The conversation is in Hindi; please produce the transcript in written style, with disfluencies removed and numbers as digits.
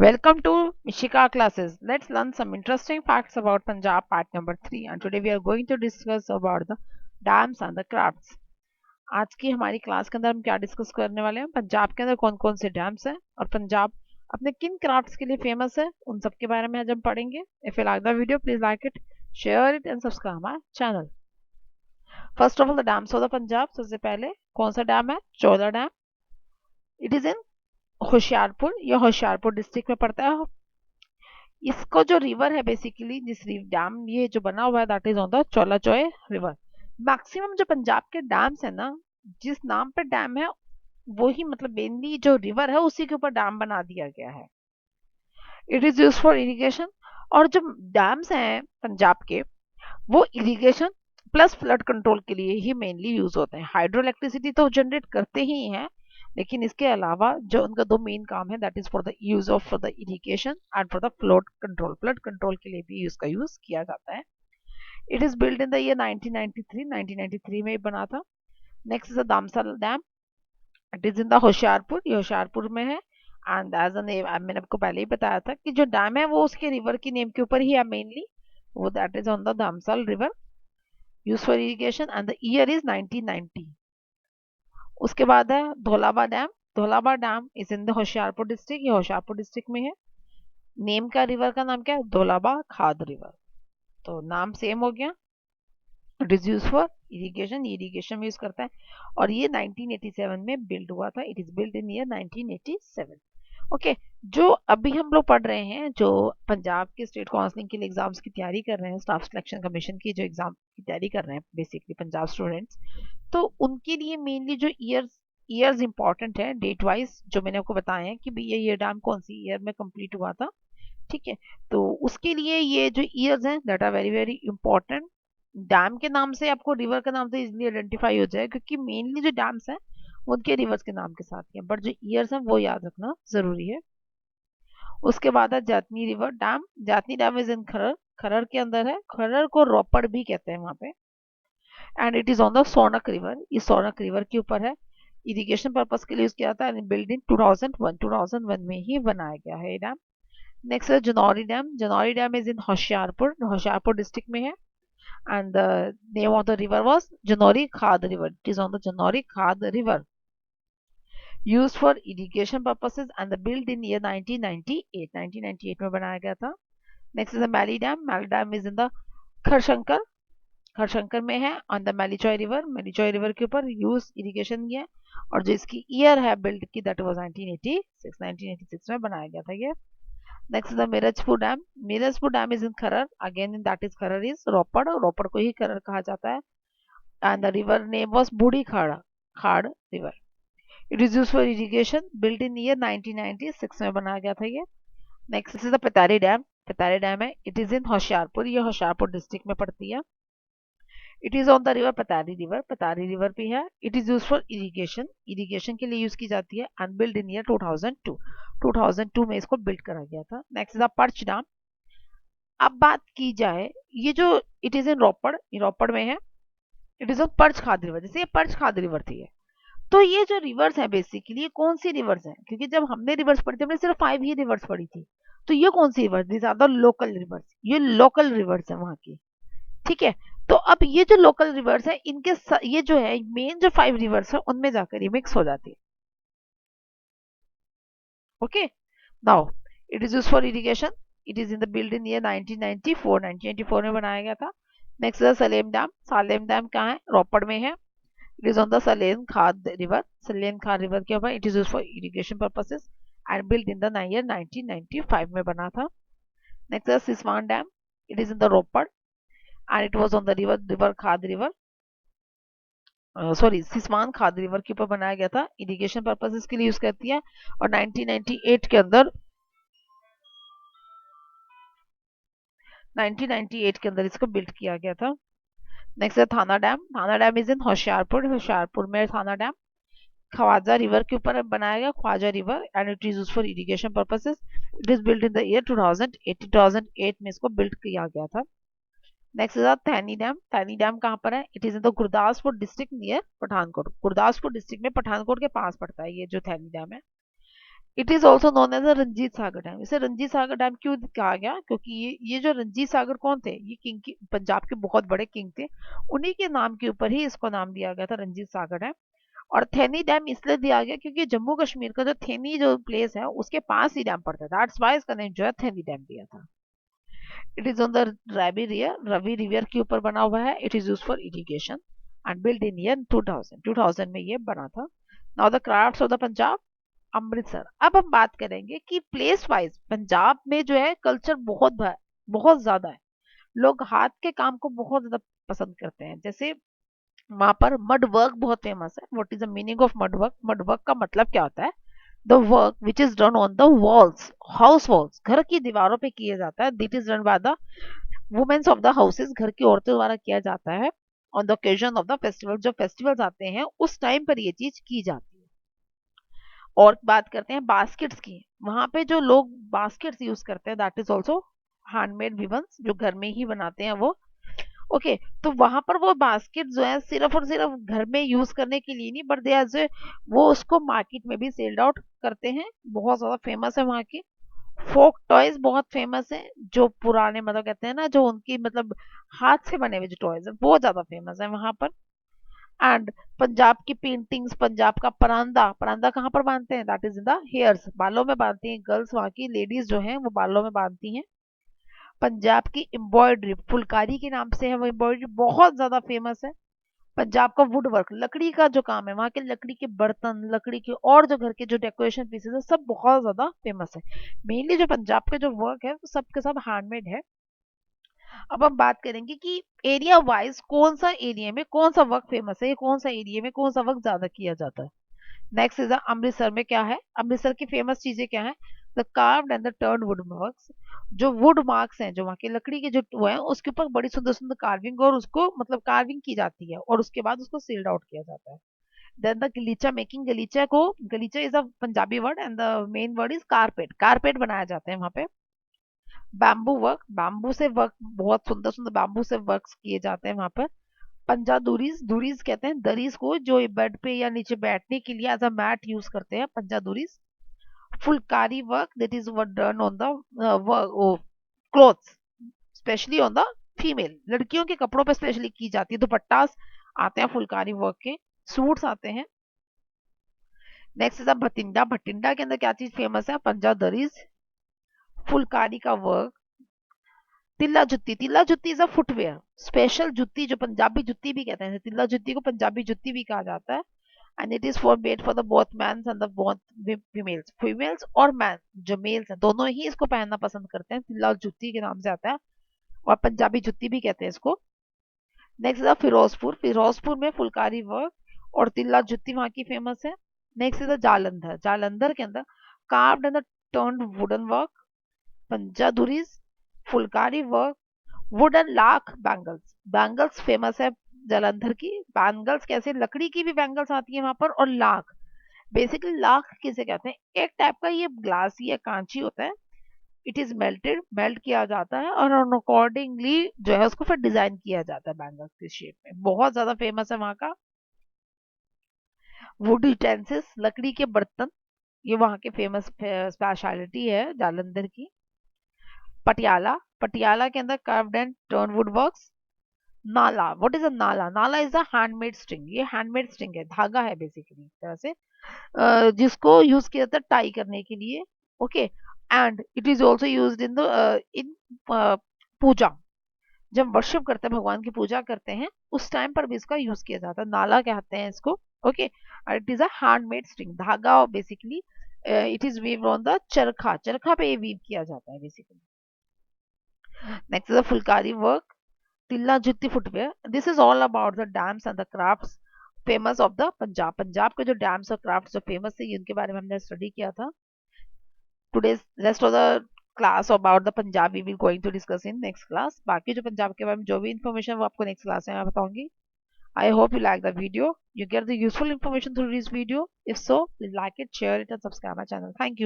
Welcome to Mishika classes. Let's learn some interesting facts about Punjab part number 3 and today we are going to discuss about the dams and the crafts. आज की हमारी क्लास के अंदर हम क्या डिस्कस करने वाले हैं पंजाब के अंदर कौन कौन से डैम्स हैं और पंजाब अपने किन क्राफ्ट्स के लिए फेमस है उन सब के बारे में आज हम पढ़ेंगे. If you like the video please like it, share it and subscribe my channel. First of all the dams of the Punjab. सबसे पहले कौन सा डैम है? चौदा dam. It is in Hoshiarpur. यह होशियारपुर डिस्ट्रिक्ट में पड़ता है. इसको जो रिवर है बेसिकली जिस डैम ये जो बना हुआ है दैट इज ऑन द चौला चौए रिवर. मैक्सिमम जो पंजाब के डैम्स है ना, जिस नाम पे डैम है वही मतलब मेनली जो रिवर है उसी के ऊपर डैम बना दिया गया है. It is use for irrigation. और जो डैम्स हैं पंजाब के वो इरिगेशन प्लस फ्लड कंट्रोल के लिए ही मेनली यूज होते हैं. हाइड्रो इलेक्ट्रिसिटी तो जनरेट करते ही हैं लेकिन इसके अलावा जो उनका दो मेन काम है that is for the use of for the irrigation and for the flood control के लिए भी इसका यूज किया जाता है. It is build in the year 1993 में बना था. Next is the Damsal dam. It is in the Hoshiarpur. ये होशियारपुर में है एंड एज अ नेम मैंने आपको पहले ही बताया था कि जो डैम है वो उसके रिवर की नेम के ऊपर ही है मेनली. वो that is on the Damsal river use for irrigation and the year is 1990. उसके बाद है Dholbaha dam. Dholbaha dam is in the Hoshiarpur district. ये होशियारपुर डिस्ट्रिक्ट में है. नेम का रिवर का नाम क्या है? धौलाबा खाद रिवर. तो नाम सेम हो गया. It is use for irrigation. Irrigation में यूज करता है और ये 1987 में बिल्ड हुआ था. It is build in year 1987. Okay. जो अभी हम लोग पढ़ रहे हैं जो पंजाब के स्टेट काउंसलिंग के लिए एग्जाम्स की तैयारी कर रहे हैं, स्टाफ सिलेक्शन कमीशन की जो एग्जाम की तैयारी कर रहे हैं बेसिकली पंजाब स्टूडेंट्स, तो उनके लिए मेनली जो ईयर्स इंपॉर्टेंट है डेट वाइज जो मैंने आपको बताया है कि भैया ये डैम कौन सी ईयर में कंप्लीट हुआ था. ठीक है. तो उसके लिए ये जो ईयर्स हैं that are very very important. Dam के नाम से आपको रिवर का नाम से इजिली आइडेंटिफाई हो जाए क्योंकि मेनली जो डैम्स हैं वो उनके रिवर्स के नाम के साथ ही है बट जो ईयर्स हैं वो याद रखना जरूरी है. उसके बाद है जातनी रिवर डैम. जातनी डैम इज इन खरर. खरर के अंदर है. खरर को रोपड़ भी कहते हैं वहां पे. And it is on the Shaunak river. इस सोनक रिवर के ऊपर है. इरिगेशन पर्पस के लिए यूज किया था एंड बिल्ड इन 2001 में ही बनाया गया है ये डैम. नेक्स्ट है Janauri dam. Janauri dam is in Hoshiarpur. Hoshiarpur district में है and the name of the river was Janori Khad River. It is on the Janori Khad River used for irrigation purposes and the built in year 1998. 1998 में बनाया गया था. Next is the Mali Dam. Mali Dam is in the खरशंकर. खरशंकर में है ऑन द मेलीचॉय रिवर. मेलीचॉय रिवर के ऊपर यूज इरिगेशन किया और जो इसकी ईयर है बिल्ड की दैट वाज 1986 में बनाया गया था ये. Next the Mirzapur dam. Mirzapur dam is in Kharar. Again that is Kharar is Ropar. Ropar को ही खरर कहा जाता है. And the river name was Budhi Khada. Khad river. It is use for irrigation. Built in year 1996 में बनाया गया था ये. Next is the Pitari dam. Pitari dam है. It is in Hoshiarpur. ये होशियारपुर डिस्ट्रिक्ट में पड़ती है. It is on the river Patari river. Patari river भी है. It is use for irrigation. Irrigation के लिए यूज की जाती है एंड बिल्ड इन ईयर 2002. 2002 में इसको बिल्ड करा गया था. Next is the perch dam. अब बात की जाए ये जो इट इज इन रोपड़. रोपड़ में है. इट इज ऑन पर्च खाद रिवर. जैसे ये पर्च खाद रिवर थी है. तो ये जो रिवर्स है बेसिकली ये कौन सी रिवर्स है? क्योंकि जब हमने रिवर्स पढ़ी थी हमने सिर्फ 5 ही रिवर्स पढ़ी थी. तो ये कौन सी rivers? This are the local rivers. ये लोकल रिवर्स है वहां की. ठीक है. तो अब ये जो लोकल रिवर्स है इनके ये जो है मेन जो 5 रिवर्स है उनमें जाकर ये मिक्स हो जाती है. Okay. Now it is use for irrigation. It is in the build in year 1994. 1994 में बनाया गया था. नेक्स्ट है सलेम डैम. सालेम डैम कहाँ है? रोपड़ में है. It is on the Salem Khad river. Salem Khad river के ऊपर. It is use for irrigation purposes and build in the year 1995 में बना था. नेक्स्ट है Siswan dam. It is in the Ropar and it was on the river Khad river. Sorry Siswan Khad river के ऊपर बनाया गया था. इरिगेशन पर्पसेस के लिए यूज करती है और 1998 के अंदर 1998 के अंदर इसको बिल्ड किया गया था. नेक्स्ट है Thana dam. Thana dam is in Hoshiarpur. Hoshiarpur में थाना डैम. ख्वाजा रिवर के ऊपर बनाया गया. Khwaja river and it is use for irrigation purposes. It is build in the year 2008. 2008 में इसको बिल्ड किया गया था. Next is Thaini dam. Thaini dam कहाँ पर है? It is in the Gurdaspur district near Pathankot. Gurdaspur district में पठानकोट के पास पड़ता है ये जो थैनी डैम है. It is also known as Ranjit Sagar dam. इसे रंजीत सागर डैम क्यों कहा गया? क्योंकि ये जो रंजीत सागर कौन थे, ये किंग की पंजाब के बहुत बड़े किंग थे, उन्हीं के नाम के ऊपर ही इसको नाम दिया गया था रंजीत सागर डैम। और थेनी डैम इसलिए दिया गया क्योंकि जम्मू कश्मीर का जो थेनी जो प्लेस है उसके पास ही डैम पड़ता है, दैट्स व्हाई इसका नेम जो है थेनी डैम दिया था। It is on the Ravi river के ऊपर बना हुआ है। It is use for irrigation and build in year 2000 में ये बना था। Now the crafts of the Punjab, Amritsar. अब हम बात करेंगे कि प्लेस वाइज पंजाब में जो है कल्चर बहुत ज्यादा है। लोग हाथ के काम को बहुत ज्यादा पसंद करते हैं। जैसे वहां पर मड वर्क बहुत फेमस है। What is the meaning of mud work? Mud work का मतलब क्या होता है? The work which is done on the walls, house walls, घर की दीवारों पे किया जाता है। It is done by the womens of the houses, घर की औरतों द्वारा किया जाता है। On the occasion of the festival, जब फेस्टिवल्स आते हैं उस टाइम पर ये चीज की जाती है। और बात करते हैं बास्केट्स की। वहां पे जो लोग बास्केट्स यूज करते हैं that is also handmade ribbons, जो घर में ही बनाते हैं वो। ओके, तो वहां पर वो बास्केट जो है सिर्फ और सिर्फ घर में यूज करने के लिए नहीं, बट दे एज वो उसको मार्केट में भी सेल्ड आउट करते हैं। बहुत ज्यादा फेमस है वहाँ की। फोक टॉयज बहुत फेमस है, जो पुराने मतलब कहते हैं ना, जो उनकी मतलब हाथ से बने हुए जो टॉयज है वो ज्यादा फेमस है वहां पर। एंड पंजाब की पेंटिंग्स, पंजाब का परांदा, परांदा कहाँ पर बांधते हैं? That is in the hairs, बालों में बांधती हैं गर्ल्स, वहाँ की लेडीज जो हैं वो बालों में बांधती हैं। पंजाब की एम्ब्रॉयडरी, फुलकारी के नाम से है वो एम्ब्रॉयडरी, बहुत ज्यादा फेमस है। पंजाब का वुड वर्क, लकड़ी का जो काम है, वहाँ के लकड़ी के बर्तन, लकड़ी के और जो घर के जो डेकोरेशन पीसेस है सब बहुत ज्यादा फेमस है। मेनली जो पंजाब के जो वर्क है वो सब के सब हैंडमेड है। अब हम बात करेंगे कि एरिया वाइज कौन सा एरिया में कौन सा वर्क फेमस है, कौन सा एरिया में कौन सा वर्क ज्यादा किया जाता है। नेक्स्ट इज अमृतसर में क्या है? अमृतसर की फेमस चीजें क्या है? The carved and the turn would marks, जो वुड मार्क्स हैं, जो वहाँ की लकड़ी के जो वो है उसके ऊपर बड़ी सुंदर सुंदर कार्विंग और उसको मतलब कार्विंग की जाती है और उसके बाद उसको सील्ड आउट किया जाता है। देन द गलीचा मेकिंग, गलीचा को, गलीचा is a Punjabi word and the main word is carpet, carpet बनाया जाता है वहाँ पे। बैम्बू वर्क, बैम्बू से वर्क, बहुत सुंदर सुंदर बैम्बू से वर्क किए जाते हैं वहाँ पर। पंजा दूरीज, दूरीज कहते हैं दरीज को जो बेड पे या नीचे बैठने के लिए एज अ मैट यूज करते हैं, panja durries. Phulkari work, that is work done on the clothes, specially on the female, लड़कियों के कपड़ों पे स्पेशली की जाती है। दुपट्टास आते हैं फुलकारी वर्क के, सूट्स आते हैं। नेक्स्ट इज भटिंडा, भटिंडा के अंदर क्या चीज फेमस है? पंजा दरीज, फुलकारी का वर्क। तिल्ला जुत्ती, तिल्ला जुत्ती इज अ फुटवेयर, स्पेशल जुत्ती जो पंजाबी जुत्ती भी कहते हैं, तिल्ला जुत्ती को पंजाबी जुत्ती भी कहा जाता है। And it is for made for the both man and the both females, females और मैन जो मेल्स हैं दोनों ही इसको पहनना पसंद करते हैं। तिल्ला जुत्ती के नाम से आता है और पंजाबी जुत्ती भी कहते हैं इसको। नेक्स्ट इज फिरोजपुर, फिरोजपुर में फुलकारी वर्क और तिल्ला जुत्ती वहां की फेमस है। नेक्स्ट इज जालंधर, जालंधर के अंदर carved and turned wooden work, panja durries, phulkari work, wooden lac bangles, bangles famous है जालंधर की। बैंगल्स कैसे? लकड़ी की भी बैंगल्स आती है वहां पर। और लाख, बेसिकली लाख किसे कहते हैं? एक टाइप का ये ग्लास या कांची होता है। इट इज मेल्टेड, मेल्ट किया जाता है और अकॉर्डिंगली जो है उसको फिर डिजाइन किया जाता है बैंगल्स की शेप में। बहुत ज्यादा फेमस है वहां का। वुड यूटेंसिल्स, लकड़ी के बर्तन, ये वहां के फेमस स्पेशलिटी है जालंधर की। पटियाला, पटियाला के अंदर carved and turn would works. नाला, व्हाट इज अ नाला? नाला इज अ हैंडमेड स्ट्रिंग, ये हैंडमेड स्ट्रिंग है, धागा है बेसिकली तरह से, जिसको यूज किया जाता है टाई करने के लिए। Okay, and it is also use in the in puja, जब वर्शिप करते हैं, भगवान की पूजा करते हैं उस टाइम पर भी इसका यूज किया जाता है, नाला कहते हैं इसको। Okay, it is a handmade string, dhaga basically. It is weaved on the charkha, चरखा पे ये वीव किया जाता है basically. Next is a phulkari work, Tilla Jitti footwear. This is all about the dams and the crafts famous of the Punjab, Punjab के जो डैम्स और क्राफ्ट्स जो फेमस थे इनके बारे में हमने स्टडी किया था। Today's rest of the class about the Punjab we will going to discuss in next class. बाकी जो पंजाब के बारे में जो भी information वो आपको next class में मैं बताऊंगी। I hope you like the video. You get the useful information through this video. If so, please like it, share it, and subscribe my channel. Thank you.